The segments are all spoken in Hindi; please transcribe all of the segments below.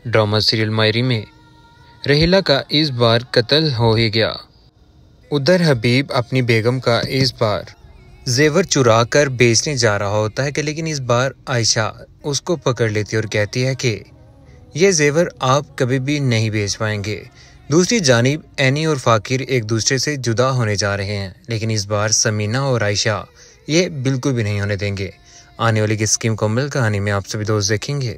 ड्रामा सीरियल मायरी में रहीला का इस बार कत्ल हो ही गया। उधर हबीब अपनी बेगम का इस बार जेवर चुरा कर बेचने जा रहा होता है कि लेकिन इस बार आयशा उसको पकड़ लेती है और कहती है कि ये जेवर आप कभी भी नहीं बेच पाएंगे। दूसरी जानिब एनी और फाकिर एक दूसरे से जुदा होने जा रहे हैं, लेकिन इस बार समीना और आयशा ये बिल्कुल भी नहीं होने देंगे। आने वाली किस की मुकम्मल कहानी में आप सभी दोस्त देखेंगे।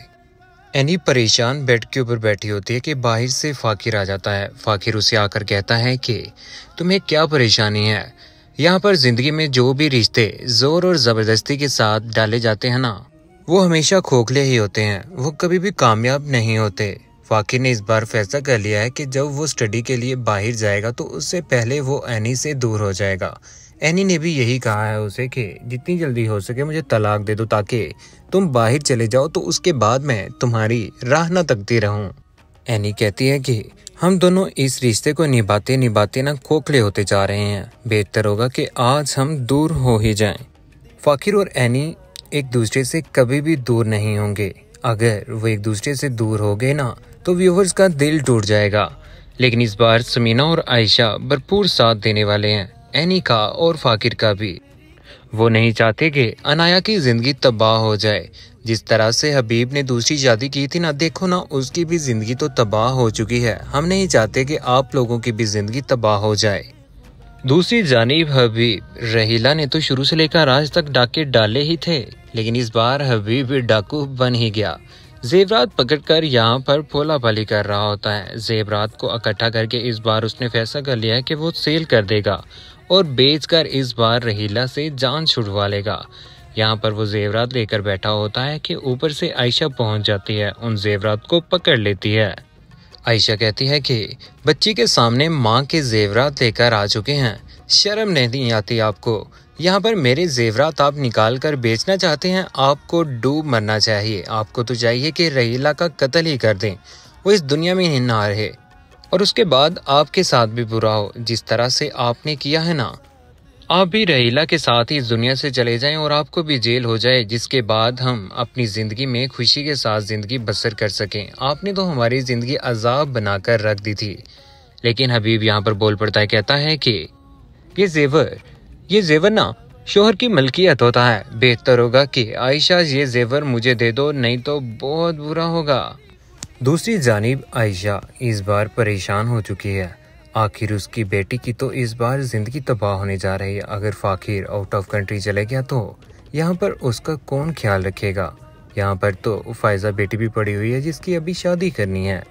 एनी परेशान बेड के ऊपर बैठी होती है कि बाहर से फाकिर आ जाता है। फाकिर उसे आकर कहता है कि तुम्हें क्या परेशानी है, यहाँ पर जिंदगी में जो भी रिश्ते जोर और ज़बरदस्ती के साथ डाले जाते हैं ना, वो हमेशा खोखले ही होते हैं, वो कभी भी कामयाब नहीं होते। फाकिर ने इस बार फैसला कर लिया है कि जब वो स्टडी के लिए बाहर जाएगा तो उससे पहले वो एनी से दूर हो जाएगा। एनी ने भी यही कहा है उसे कि जितनी जल्दी हो सके मुझे तलाक दे दो ताकि तुम बाहर चले जाओ, तो उसके बाद मैं तुम्हारी राह न तकती रहूं। एनी कहती है कि हम दोनों इस रिश्ते को निभाते निभाते ना खोखले होते जा रहे हैं, बेहतर होगा कि आज हम दूर हो ही जाएं। फाकिर और एनी एक दूसरे से कभी भी दूर नहीं होंगे। अगर वो एक दूसरे से दूर हो गए ना तो व्यूवर्स का दिल टूट जाएगा। लेकिन इस बार समीना और आयशा भरपूर साथ देने वाले हैं, एनी का और फाकिर का भी। वो नहीं चाहते कि अनाया की जिंदगी तबाह हो जाए। जिस तरह से हबीब ने दूसरी शादी की थी ना, देखो ना उसकी भी जिंदगी तो तबाह हो चुकी है। हम नहीं चाहते कि आप लोगों की भी जिंदगी तबाह हो जाए। दूसरी जानिब हबीब, रहीला ने तो शुरू से लेकर आज तक डाके डाले ही थे, लेकिन इस बार हबीब डाकू बन ही गया। जेवरात पकड़कर यहाँ पर फोला फाली कर रहा होता है। जेवरात को इकट्ठा करके इस बार उसने फैसला कर लिया है कि वो सेल कर देगा और बेचकर इस बार रहीला से जान छुड़वा लेगा। यहाँ पर वो जेवरात लेकर बैठा होता है कि ऊपर से आयशा पहुँच जाती है, उन जेवरात को पकड़ लेती है। आयशा कहती है कि बच्ची के सामने माँ के जेवरात लेकर आ चुके हैं, शर्म नहीं आती आपको? यहाँ पर मेरे जेवरात आप निकाल कर बेचना चाहते हैं? आपको डूब मरना चाहिए। आपको तो चाहिए कि रहीला का कत्ल ही कर दें, वो इस दुनिया में ही ना रहे, और उसके बाद आपके साथ भी बुरा हो जिस तरह से आपने किया है ना। आप भी रहीला के साथ ही इस दुनिया से चले जाएं और आपको भी जेल हो जाए, जिसके बाद हम अपनी ज़िंदगी में खुशी के साथ ज़िंदगी बसर कर सकें। आपने तो हमारी ज़िंदगी अजाब बनाकर रख दी थी। लेकिन हबीब यहाँ पर बोल पड़ता है, कहता है कि ये जेवर ना शोहर की मलकियत होता है। बेहतर होगा कि आयशा ये जेवर मुझे दे दो, नहीं तो बहुत बुरा होगा। दूसरी जानिब आयशा इस बार परेशान हो चुकी है। आखिर उसकी बेटी की तो इस बार जिंदगी तबाह होने जा रही है। अगर फाकिर आउट ऑफ कंट्री चले गया तो यहाँ पर उसका कौन ख्याल रखेगा? यहाँ पर तो फायजा बेटी भी पड़ी हुई है जिसकी अभी शादी करनी है।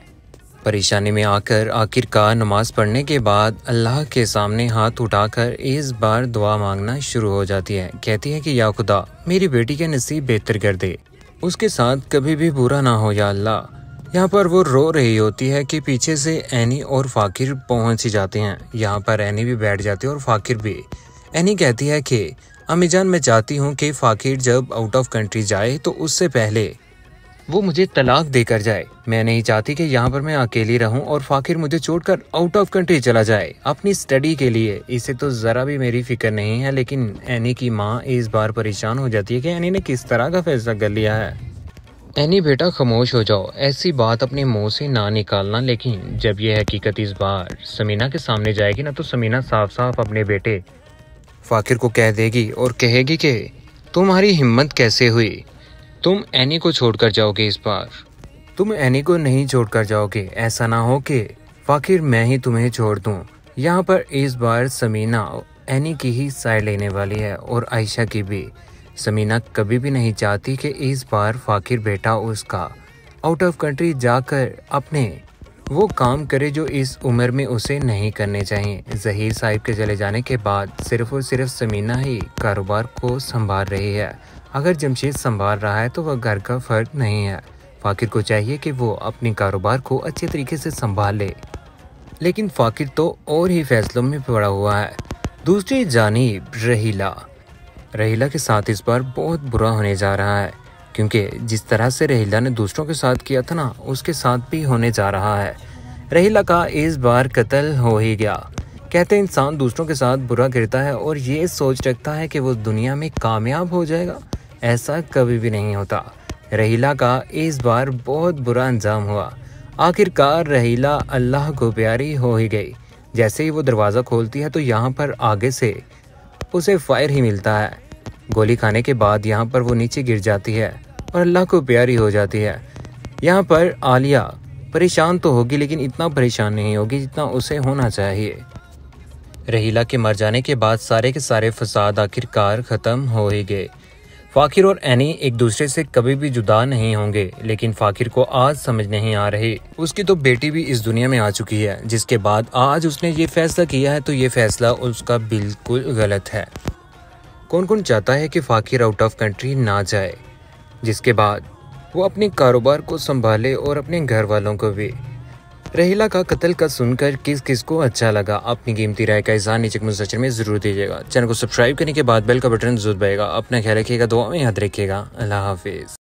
परेशानी में आकर आखिरकार नमाज पढ़ने के बाद अल्लाह के सामने हाथ उठाकर इस बार दुआ मांगना शुरू हो जाती है। कहती है कि या खुदा मेरी बेटी के नसीब बेहतर कर दे, उसके साथ कभी भी बुरा ना हो या अल्लाह। यहाँ पर वो रो रही होती है कि पीछे से एनी और फाकिर पहुंच ही जाते हैं। यहाँ पर एनी भी बैठ जाती है और फाकिर भी। एनी कहती है कि अम्मी जान, मैं चाहती हूँ कि फाकिर जब आउट ऑफ कंट्री जाए तो उससे पहले वो मुझे तलाक देकर जाए। मैं नहीं चाहती कि यहाँ पर मैं अकेली रहूं और फाकिर मुझे छोड़कर आउट ऑफ कंट्री चला जाए अपनी स्टडी के लिए। इसे तो ज़रा भी मेरी फिक्र नहीं है। लेकिन एनी की माँ इस बार परेशान हो जाती है कि एनी ने किस तरह का फैसला कर लिया है। एनी बेटा खामोश हो जाओ, ऐसी बात अपने मुंह से ना निकालना। लेकिन जब यह हकीकत इस बार समीना के सामने जाएगी ना, तो समीना साफ साफ अपने बेटे फाकिर को कह देगी और कहेगी कि तुम्हारी हिम्मत कैसे हुई, तुम एनी को छोड़कर जाओगे? इस बार तुम एनी को नहीं छोड़कर जाओगे। ऐसा ना हो कि फाकिर मैं ही तुम्हें छोड़ दूं। यहाँ पर इस बार समीना एनी की ही साइड लेने वाली है और आयशा की भी। समीना कभी भी नहीं चाहती कि इस बार फाकिर बेटा उसका आउट ऑफ कंट्री जाकर अपने वो काम करे जो इस उम्र में उसे नहीं करने चाहिए। ज़हीर साहिब के चले जाने के बाद सिर्फ और सिर्फ समीना ही कारोबार को संभाल रही है। अगर जमशेद संभाल रहा है तो वह घर का फर्द नहीं है। फाकिर को चाहिए कि वो अपने कारोबार को अच्छे तरीके से संभाल ले, लेकिन फाकिर तो और ही फैसलों में पड़ा हुआ है। दूसरी जानिब रहीला के साथ इस बार बहुत बुरा होने जा रहा है, क्योंकि जिस तरह से रहीला ने दूसरों के साथ किया था ना, उसके साथ भी होने जा रहा है। रहीला का इस बार कत्ल हो ही गया। कहते हैं इंसान दूसरों के साथ बुरा करता है और ये सोच रखता है कि वो दुनिया में कामयाब हो जाएगा। ऐसा कभी भी नहीं होता। रहीला का इस बार बहुत बुरा अंजाम हुआ। आखिरकार रहीला अल्लाह को प्यारी हो ही गई। जैसे ही वो दरवाज़ा खोलती है तो यहाँ पर आगे से उसे फायर ही मिलता है। गोली खाने के बाद यहाँ पर वो नीचे गिर जाती है और अल्लाह को प्यारी हो जाती है। यहाँ पर आलिया परेशान तो होगी लेकिन इतना परेशान नहीं होगी जितना उसे होना चाहिए। रहीला के मर जाने के बाद सारे के सारे फसाद आखिरकार ख़त्म हो ही गए। फ़ाकिर और एनी एक दूसरे से कभी भी जुदा नहीं होंगे, लेकिन फ़ाकिर को आज समझ नहीं आ रही। उसकी तो बेटी भी इस दुनिया में आ चुकी है, जिसके बाद आज उसने ये फैसला किया है तो ये फैसला उसका बिल्कुल गलत है। कौन कौन चाहता है कि फ़ाकिर आउट ऑफ कंट्री ना जाए, जिसके बाद वो अपने कारोबार को संभाले और अपने घर वालों को भी। रहीला का कत्ल का सुनकर किस किस को अच्छा लगा, अपनी कीमती राय का इज़हार नीचे कमेंट सेक्शन में ज़रूर दीजिएगा। चैनल को सब्सक्राइब करने के बाद बेल का बटन जरूर दबाएगा। अपना ख्याल रखिएगा, दुआ में याद रखिएगा। अल्लाह हाफिज़।